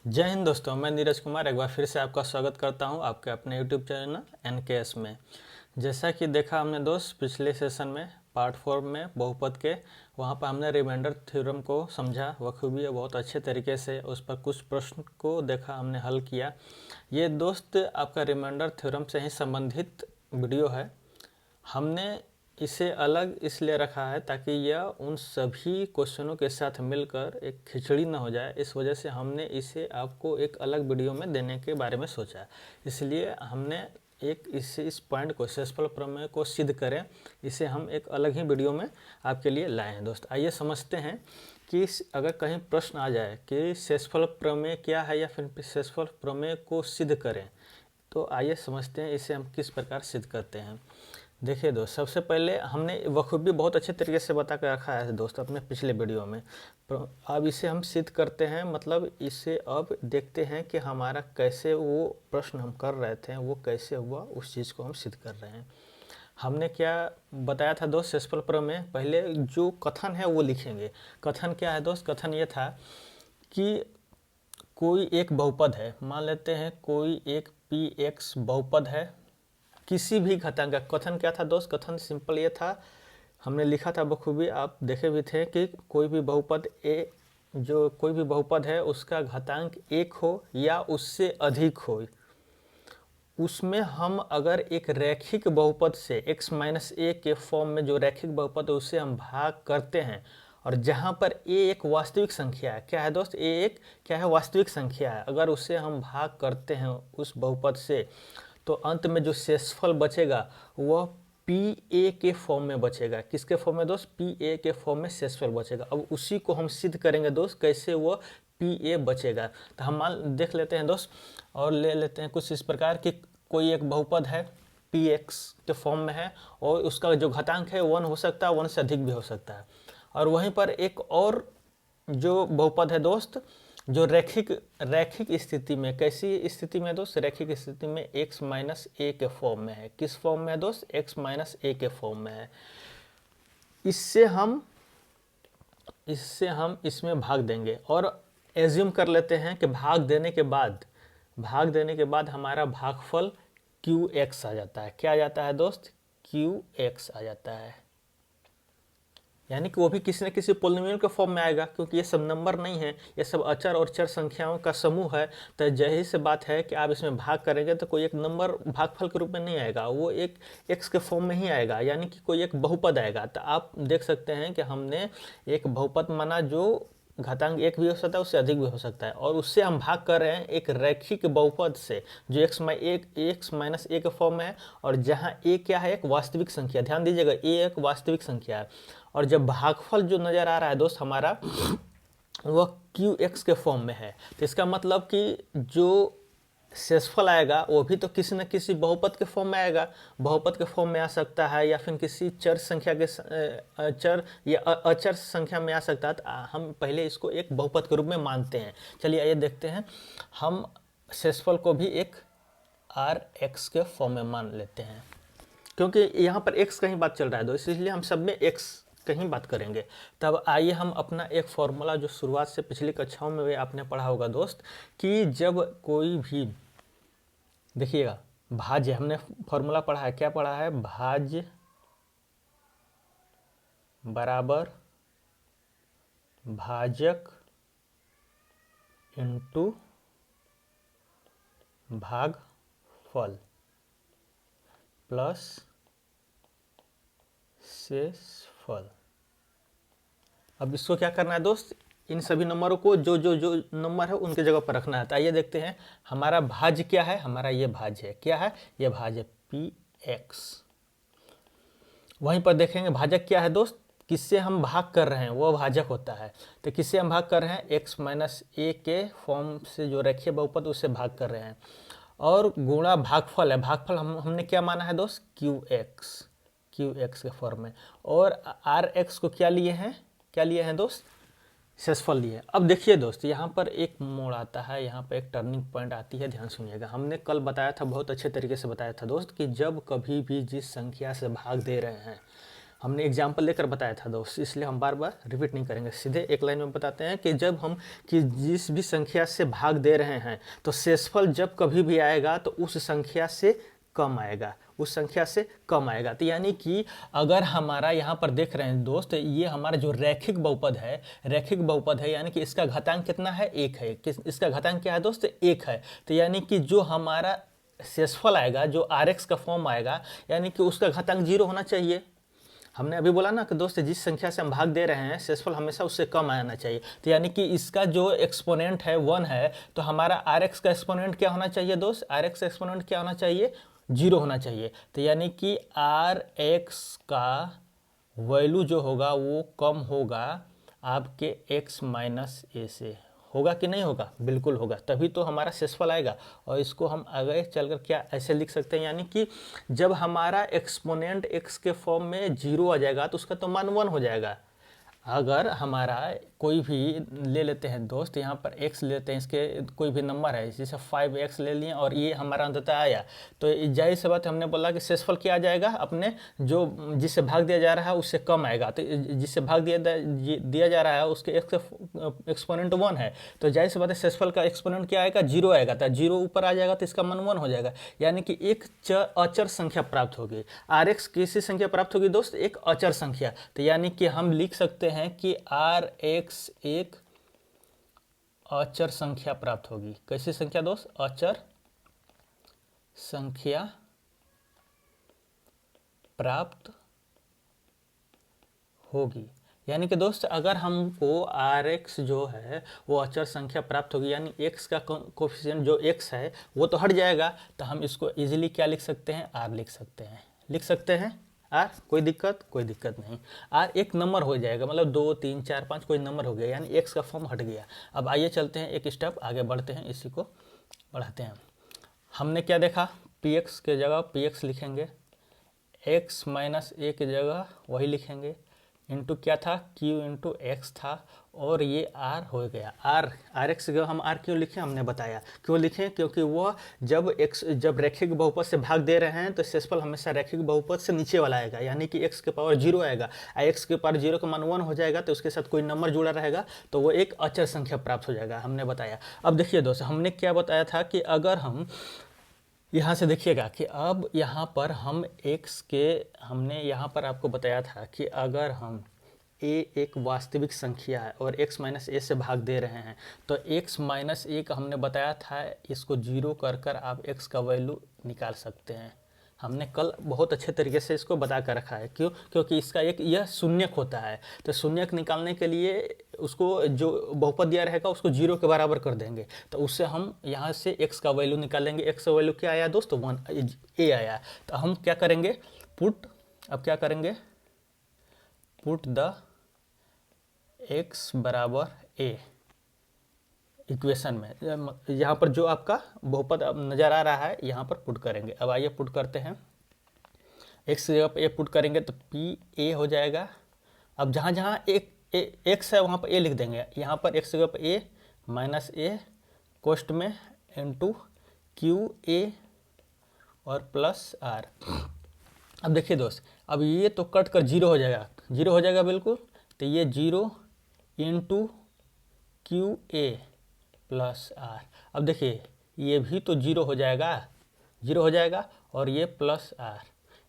जय हिंद दोस्तों, मैं नीरज कुमार एक बार फिर से आपका स्वागत करता हूं आपके अपने यूट्यूब चैनल एनकेएस में। जैसा कि देखा हमने दोस्त पिछले सेशन में पार्ट 4 में बहुपद के वहां पर हमने रिमाइंडर थ्योरम को समझा बखूबी बहुत अच्छे तरीके से। उस पर कुछ प्रश्न को देखा, हमने हल किया। ये दोस्त आपका रिमाइंडर थ्योरम से ही संबंधित वीडियो है। हमने इसे अलग इसलिए रखा है ताकि यह उन सभी क्वेश्चनों के साथ मिलकर एक खिचड़ी ना हो जाए। इस वजह से हमने इसे आपको एक अलग वीडियो में देने के बारे में सोचा। इसलिए हमने इस पॉइंट को शेषफल प्रमेय को सिद्ध करें, इसे हम एक अलग ही वीडियो में आपके लिए लाए हैं। दोस्त आइए समझते हैं कि अगर कहीं प्रश्न आ जाए कि शेषफल प्रमेय क्या है या फिर शेषफल प्रमेय को सिद्ध करें, तो आइए समझते हैं इसे हम किस प्रकार सिद्ध करते हैं। देखिए दोस्त, सबसे पहले हमने बखूबी बहुत अच्छे तरीके से बता कर रखा है दोस्त अपने पिछले वीडियो में। अब इसे हम सिद्ध करते हैं, मतलब इसे अब देखते हैं कि हमारा कैसे वो प्रश्न हम कर रहे थे वो कैसे हुआ, उस चीज़ को हम सिद्ध कर रहे हैं। हमने क्या बताया था दोस्त शेषफल प्रमेय? पहले जो कथन है वो लिखेंगे। कथन क्या है दोस्त? कथन ये था कि कोई एक बहुपद है, मान लेते हैं कोई एक px बहुपद है किसी भी घातांक का। कथन क्या था दोस्त? कथन सिंपल ये था, हमने लिखा था बखूबी, आप देखे भी थे कि कोई भी बहुपद कोई भी बहुपद है उसका घातांक 1 हो या उससे अधिक हो, उसमें हम अगर एक रैखिक बहुपद से x माइनस ए के फॉर्म में जो रैखिक बहुपद है उससे हम भाग करते हैं, और जहाँ पर a एक वास्तविक संख्या है। क्या है दोस्त? a एक क्या है? वास्तविक संख्या है। अगर उससे हम भाग करते हैं उस बहुपद से, तो अंत में जो शेषफल बचेगा वह पी ए के फॉर्म में बचेगा। किसके फॉर्म में दोस्त? पी ए के फॉर्म में शेषफल बचेगा। अब उसी को हम सिद्ध करेंगे दोस्त, कैसे वह पी ए बचेगा। तो हम मान देख लेते हैं दोस्त, और ले लेते हैं कुछ इस प्रकार कि कोई एक बहुपद है पी एक्स के फॉर्म में है, और उसका जो घातांक है 1 हो सकता है, 1 से अधिक भी हो सकता है। और वहीं पर एक और जो बहुपद है दोस्त, जो रैखिक स्थिति में, कैसी स्थिति में दोस्त? रैखिक स्थिति में x माइनस ए के फॉर्म में है। किस फॉर्म में है दोस्त? x माइनस ए के फॉर्म में है। इससे हम इसमें भाग देंगे, और एज्यूम कर लेते हैं कि भाग देने के बाद हमारा भागफल qx आ जाता है। क्या आ जाता है दोस्त? qx आ जाता है। यानी कि वो भी किसी न किसी पोलिनोमियल के फॉर्म में आएगा, क्योंकि ये सब नंबर नहीं है, ये सब अचर और चर संख्याओं का समूह है। तो जाहिर सी बात है कि आप इसमें भाग करेंगे तो कोई एक नंबर भागफल के रूप में नहीं आएगा, वो एक एक्स के फॉर्म में ही आएगा, यानी कि कोई एक बहुपद आएगा। तो आप देख सकते हैं कि हमने एक बहुपद माना जो घातांक 1 भी हो सकता है, उससे अधिक भी हो सकता है, और उससे हम भाग कर रहे हैं एक रैखिक बहुपद से जो एक्स माइनस ए के फॉर्म में है, और जहाँ ए क्या है? एक वास्तविक संख्या। ध्यान दीजिएगा, ए एक वास्तविक संख्या है। और जब भागफल जो नज़र आ रहा है दोस्त हमारा, वह qx के फॉर्म में है। तो इसका मतलब कि जो शेषफल आएगा वो भी तो किसी न किसी बहुपद के फॉर्म में आएगा। बहुपद के फॉर्म में आ सकता है, या फिर किसी चर संख्या के चर या अचर संख्या में आ सकता है। तो हम पहले इसको एक बहुपद के रूप में मानते हैं। चलिए आइए देखते हैं, हम शेषफल को भी एक आर एक्स के फॉर्म में मान लेते हैं, क्योंकि यहाँ पर x का ही बात चल रहा है दोस्त, इसलिए हम सब में x कहीं बात करेंगे। तब आइए हम अपना एक फॉर्मूला जो शुरुआत से पिछली कक्षाओं में भी आपने पढ़ा होगा दोस्त, कि जब कोई भी, देखिएगा, भाज्य, हमने फॉर्मूला पढ़ा है, क्या पढ़ा है? भाज्य बराबर भाजक इंटू भागफल प्लस शेषफल। अब इसको क्या करना है दोस्त? इन सभी नंबरों को जो नंबर है उनके जगह पर रखना है। तो आइए देखते हैं हमारा भाज्य क्या है। हमारा ये भाज्य है, क्या है? ये भाज्य पी एक्स। वहीं पर देखेंगे भाजक क्या है दोस्त? किससे हम भाग कर रहे हैं वो भाजक होता है। तो किससे हम भाग कर रहे हैं? एक्स माइनस ए के फॉर्म से जो रेखीय बहुपद उससे भाग कर रहे हैं, और गुणा भागफल है। भागफल हमने क्या माना है दोस्त? क्यू एक्स के फॉर्म में। और आर एक्स को क्या लिए हैं? क्या लिए हैं दोस्त? शेषफल लिए। अब देखिए दोस्त, यहाँ पर एक मोड़ आता है, यहाँ पर एक टर्निंग पॉइंट आती है, ध्यान सुनिएगा। हमने कल बताया था, बहुत अच्छे तरीके से बताया था दोस्त, कि जब कभी भी जिस संख्या से भाग दे रहे हैं हमने एग्जाम्पल लेकर बताया था दोस्त, इसलिए हम बार बार रिपीट नहीं करेंगे, सीधे एक लाइन में बताते हैं कि जब हम कि जिस भी संख्या से भाग दे रहे हैं तो शेषफल जब कभी भी आएगा तो उस संख्या से कम आएगा, उस संख्या से कम आएगा। तो यानी कि अगर हमारा यहाँ पर देख रहे हैं दोस्त, ये हमारा जो रैखिक बहुपद है, रैखिक बहुपद है, यानी कि इसका घातांक कितना है, 1 है। इसका घातांक क्या है दोस्त, 1 है। तो यानी कि जो हमारा शेषफल आएगा, जो आर का फॉर्म आएगा, यानी कि उसका घातांक 0 होना चाहिए। हमने अभी बोला ना कि दोस्त जिस संख्या से हम भाग दे रहे हैं शेषफल हमेशा उससे कम आना चाहिए। तो यानी कि इसका जो एक्सपोनेंट है 1 है, तो हमारा आर का एक्सपोनेंट क्या होना चाहिए दोस्त, आर का एक्सपोनेंट क्या होना चाहिए, 0 होना चाहिए। तो यानी कि आर का वैल्यू जो होगा वो कम होगा आपके x माइनस ए से। होगा कि नहीं होगा, बिल्कुल होगा, तभी तो हमारा शेषफल आएगा। और इसको हम आगे चलकर क्या ऐसे लिख सकते हैं, यानी कि जब हमारा एक्सपोनेंट x के फॉर्म में 0 आ जाएगा तो उसका तो मान 1 हो जाएगा। अगर हमारा कोई भी ले लेते हैं दोस्त, यहाँ पर x लेते हैं, इसके कोई भी नंबर है, जैसे 5x ले लिए और ये हमारा अंततः आया, तो जाहिर सी बात हमने बोला कि शेषफल क्या आ जाएगा, अपने जो जिससे भाग दिया जा रहा है उससे कम आएगा। तो जिससे भाग दिया जा रहा है उसके x का एक्सपोनेंट 1 है, तो जाहिर सी बात है शेषफल का एक्सपोनेंट क्या आएगा, 0 आएगा। तो 0 ऊपर आ जाएगा तो इसका मान 1 हो जाएगा, यानी कि एक अचर संख्या प्राप्त होगी। Rx किसी संख्या प्राप्त होगी दोस्त, एक अचर संख्या। तो यानी कि हम लिख सकते हैं कि Rx एक अचर संख्या प्राप्त होगी। कैसी संख्या दोस्त, अचर संख्या प्राप्त होगी। यानी कि दोस्त अगर हमको Rx जो है वो अचर संख्या प्राप्त होगी, यानी x का कोफिशिएंट जो x है वो तो हट जाएगा, तो हम इसको इजीली क्या लिख सकते हैं, r लिख सकते हैं, लिख सकते हैं r। कोई दिक्कत, कोई दिक्कत नहीं। r एक नंबर हो जाएगा, मतलब 2 3 4 5 कोई नंबर हो गया, यानी x का फॉर्म हट गया। अब आइए चलते हैं एक स्टेप आगे बढ़ते हैं, इसी को बढ़ाते हैं। हमने क्या देखा, px के जगह px लिखेंगे, x माइनस ए की जगह वही लिखेंगे, इंटू क्या था, q इंटू एक्स था, और ये r हो गया। आर एक्स जगह हम r क्यों लिखें, हमने बताया क्यों लिखें, क्योंकि वह जब रैखिक बहुपद से भाग दे रहे हैं तो शेषफल हमेशा रैखिक बहुपद से नीचे वाला आएगा, यानी कि x के पावर 0 आएगा। x के पावर 0 का मान 1 हो जाएगा, तो उसके साथ कोई नंबर जुड़ा रहेगा तो वो एक अचर संख्या प्राप्त हो जाएगा, हमने बताया। अब देखिए दोस्त, हमने क्या बताया था कि अगर हम यहाँ से देखिएगा कि अब यहाँ पर हम x के, हमने यहाँ पर आपको बताया था कि अगर हम a एक वास्तविक संख्या है और x माइनस ए से भाग दे रहे हैं, तो x माइनस ए का हमने बताया था इसको 0 कर कर आप x का वैल्यू निकाल सकते हैं। हमने कल बहुत अच्छे तरीके से इसको बता कर रखा है, क्यों, क्योंकि इसका एक यह शून्यक होता है, तो शून्यक निकालने के लिए उसको जो बहुपद दिया रहेगा उसको 0 के बराबर कर देंगे, तो उससे हम यहाँ से x का वैल्यू निकालेंगे। x का वैल्यू क्या आया दोस्त, 1 a आया। तो हम क्या करेंगे, पुट, अब क्या करेंगे, पुट द x बराबर a इक्वेशन में, यहाँ पर जो आपका बहुपद नज़र आ रहा है यहाँ पर पुट करेंगे। अब आइए पुट करते हैं, x जगह पर a पुट करेंगे तो p a हो जाएगा। अब जहाँ जहाँ x है वहाँ पर a लिख देंगे, यहाँ पर x जगह पर a माइनस a कोष्ट में इंटू q a और प्लस r। अब देखिए दोस्त, अब ये तो कट कर 0 हो जाएगा, 0 हो जाएगा बिल्कुल, तो ये 0 into Q A plus R. अब देखिए ये भी तो 0 हो जाएगा, 0 हो जाएगा, और ये प्लस आर,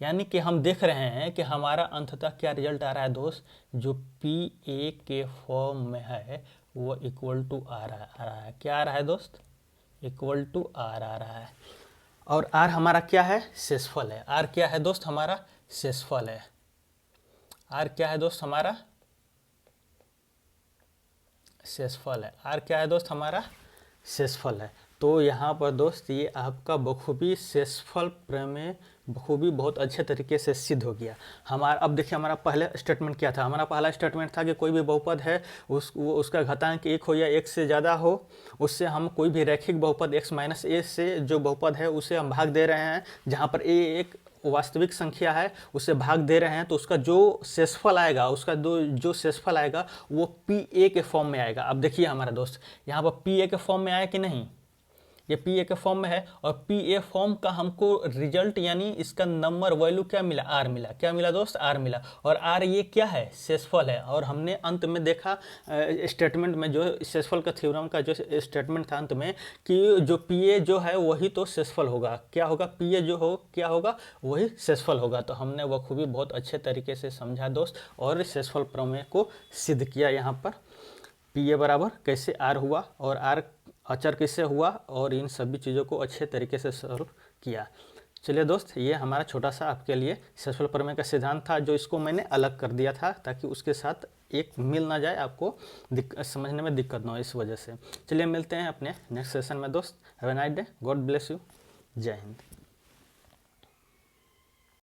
यानी कि हम देख रहे हैं कि हमारा अंततः क्या रिजल्ट आ रहा है दोस्त, जो पी ए के फॉर्म में है वो इक्वल टू आर आ रहा है। क्या आ रहा है दोस्त, इक्वल टू आर आ रहा है। और आर हमारा क्या है, शेषफल है। आर क्या है दोस्त, हमारा शेषफल है। आर क्या है दोस्त, हमारा शेषफल है। आर क्या है दोस्त, हमारा शेषफल है। तो यहाँ पर दोस्त ये आपका बखूबी शेषफल प्रमेय बखूबी बहुत अच्छे तरीके से सिद्ध हो गया। हमारा अब देखिए हमारा पहले स्टेटमेंट क्या था, हमारा पहला स्टेटमेंट था कि कोई भी बहुपद है उसका घातांक 1 हो या 1 से ज़्यादा हो, उससे हम कोई भी रैखिक बहुपद x माइनस ए से जो बहुपद है उसे हम भाग दे रहे हैं, जहाँ पर a एक वास्तविक संख्या है उसे भाग दे रहे हैं, तो उसका जो शेषफल आएगा, उसका जो शेषफल आएगा वो पी ए के फॉर्म में आएगा। अब देखिए हमारा दोस्त यहाँ पर पी ए के फॉर्म में आया कि नहीं, ये पी ए के फॉर्म में है, और पी ए फॉर्म का हमको रिजल्ट यानी इसका नंबर वैल्यू क्या मिला, आर मिला। क्या मिला दोस्त, आर मिला। और आर ये क्या है, शेषफल है। और हमने अंत में देखा स्टेटमेंट में जो शेषफल का थ्योरम का जो स्टेटमेंट था अंत में, कि जो पी ए जो है वही तो शेषफल होगा। क्या होगा, पी ए जो हो क्या होगा, वही शेषफल होगा। तो हमने वह खूबी बहुत अच्छे तरीके से समझा दोस्त, और शेषफल प्रमेय को सिद्ध किया। यहाँ पर पी ए बराबर कैसे आर हुआ, और आर अचर किससे हुआ, और इन सभी चीज़ों को अच्छे तरीके से सॉल्व किया। चलिए दोस्त, ये हमारा छोटा सा आपके लिए शेषफल प्रमेय का सिद्धांत था, जो इसको मैंने अलग कर दिया था ताकि उसके साथ एक मिल ना जाए, आपको समझने में दिक्कत ना हो, इस वजह से। चलिए मिलते हैं अपने नेक्स्ट सेशन में दोस्त। Have a nice day, God bless you, जय हिंद।